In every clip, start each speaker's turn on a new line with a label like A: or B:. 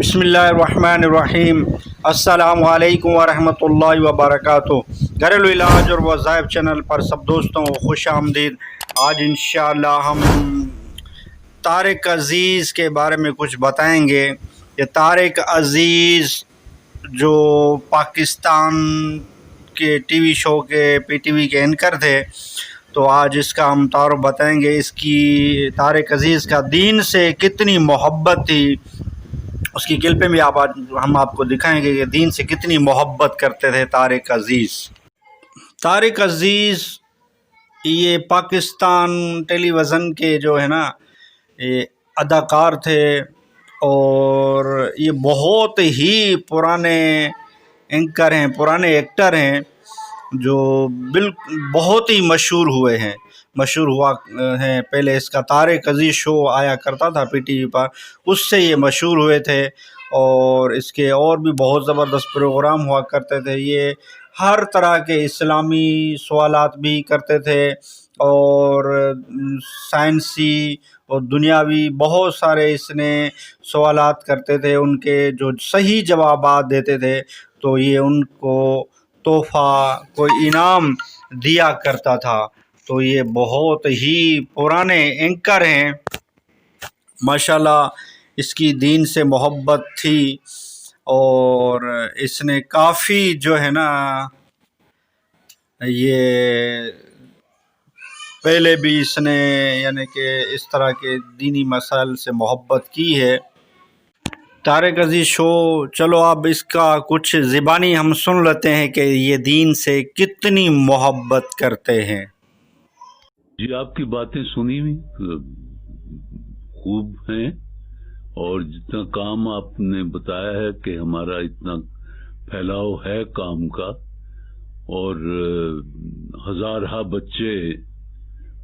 A: बिस्मिल्लाहिर्रहमानिर्रहीम। अस्सलामु अलैकुम वरहमतुल्लाहि वबरकातुहू। घरेलू इलाज और वज़ाइफ चैनल पर सब दोस्तों को खुश आमदीद। आज इंशाअल्लाह हम तारिक अज़ीज़ के बारे में कुछ बताएंगे कि तारिक अज़ीज़ जो पाकिस्तान के टीवी शो के पीटीवी के एंकर थे, तो आज इसका हम तारुफ बताएंगे। इसकी तारिक अज़ीज़ का दीन से कितनी मोहब्बत थी, उसकी क्लिपें भी हम आपको दिखाएंगे कि दीन से कितनी मोहब्बत करते थे तारिक अज़ीज़। तारिक अज़ीज़ ये पाकिस्तान टेलीविज़न के जो है ना ये अदाकार थे, और ये बहुत ही पुराने एंकर हैं, पुराने एक्टर हैं, जो बहुत ही मशहूर हुए हैं, मशहूर हुआ हैं। पहले इसका तारिक अज़ीज़ शो आया करता था पीटीवी पर, उससे ये मशहूर हुए थे। और इसके और भी बहुत ज़बरदस्त प्रोग्राम हुआ करते थे। ये हर तरह के इस्लामी सवालात भी करते थे, और साइंसी और दुनियावी बहुत सारे इसने सवालात करते थे। उनके जो सही जवाबात देते थे तो ये उनको तोहफ़ा कोई इनाम दिया करता था। तो ये बहुत ही पुराने एंकर हैं माशाल्लाह। इसकी दीन से मोहब्बत थी, और इसने काफ़ी जो है ना ये पहले भी इसने यानी कि इस तरह के दीनी मसाइल से मोहब्बत की है। तारिक अज़ीज़ शो, चलो अब इसका कुछ ज़बानी हम सुन लेते हैं कि ये दीन से कितनी मोहब्बत करते हैं।
B: जी, आपकी बातें सुनी हुई खूब हैं, और जितना काम आपने बताया है कि हमारा इतना फैलाव है काम का, और हजारहा बच्चे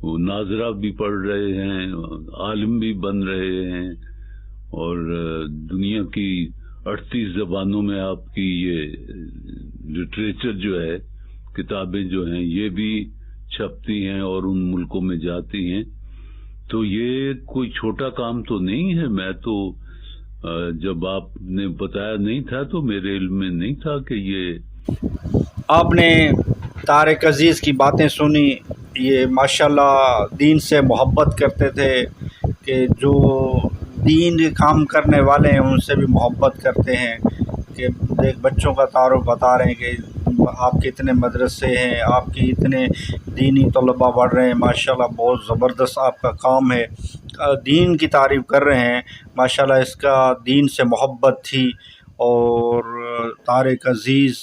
B: नाजरा भी पढ़ रहे हैं, आलिम भी बन रहे हैं, और दुनिया की 38 ज़बानों में आपकी ये लिटरेचर जो है, किताबें जो हैं, ये भी छपती हैं और उन मुल्कों में जाती हैं। तो ये कोई छोटा काम तो नहीं है। मैं तो जब आपने बताया नहीं था तो मेरे इल्म में नहीं था कि ये।
A: आपने तारिक अज़ीज़ की बातें सुनी। ये माशाल्लाह दीन से मोहब्बत करते थे, कि जो दीन के काम करने वाले हैं उनसे भी मोहब्बत करते हैं। कि देख, बच्चों का तारुफ बता रहे हैं कि आपके इतने मदरसे हैं, आपके इतने दीनी तलबा बढ़ रहे हैं, माशाल्लाह बहुत ज़बरदस्त आपका काम है। दीन की तारीफ़ कर रहे हैं माशाल्लाह। इसका दीन से मोहब्बत थी। और तारिक अज़ीज़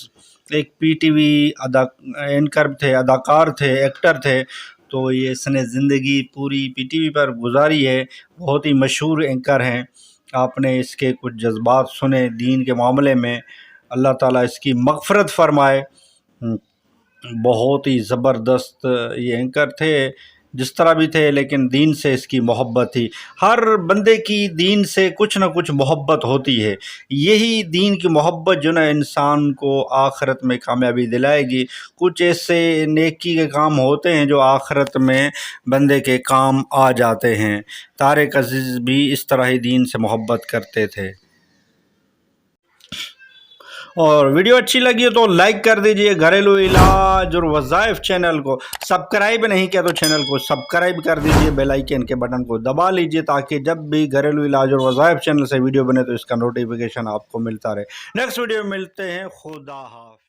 A: एक पीटीवी एंकर थे, अदाकार थे, एक्टर थे। तो ये इसने ज़िंदगी पूरी पीटीवी पर गुजारी है। बहुत ही मशहूर एंकर हैं। आपने इसके कुछ जज्बात सुने दीन के मामले में। अल्लाह ताला इसकी मग़फ़िरत फ़रमाए। बहुत ही ज़बरदस्त ये एंकर थे, जिस तरह भी थे, लेकिन दीन से इसकी मोहब्बत थी। हर बंदे की दीन से कुछ ना कुछ मोहब्बत होती है। यही दीन की मोहब्बत जो ना इंसान को आखिरत में कामयाबी दिलाएगी। कुछ ऐसे नेकी के काम होते हैं जो आखिरत में बंदे के काम आ जाते हैं। तारिक अज़ीज़ भी इस तरह ही दीन से मोहब्बत करते थे। और वीडियो अच्छी लगी हो तो लाइक कर दीजिए। घरेलू इलाज और वज़ाइफ चैनल को सब्सक्राइब नहीं किया तो चैनल को सब्सक्राइब कर दीजिए। बेल आइकन के बटन को दबा लीजिए, ताकि जब भी घरेलू इलाज और वज़ाइफ चैनल से वीडियो बने तो इसका नोटिफिकेशन आपको मिलता रहे। नेक्स्ट वीडियो में मिलते हैं। खुदा हाफ़िज़।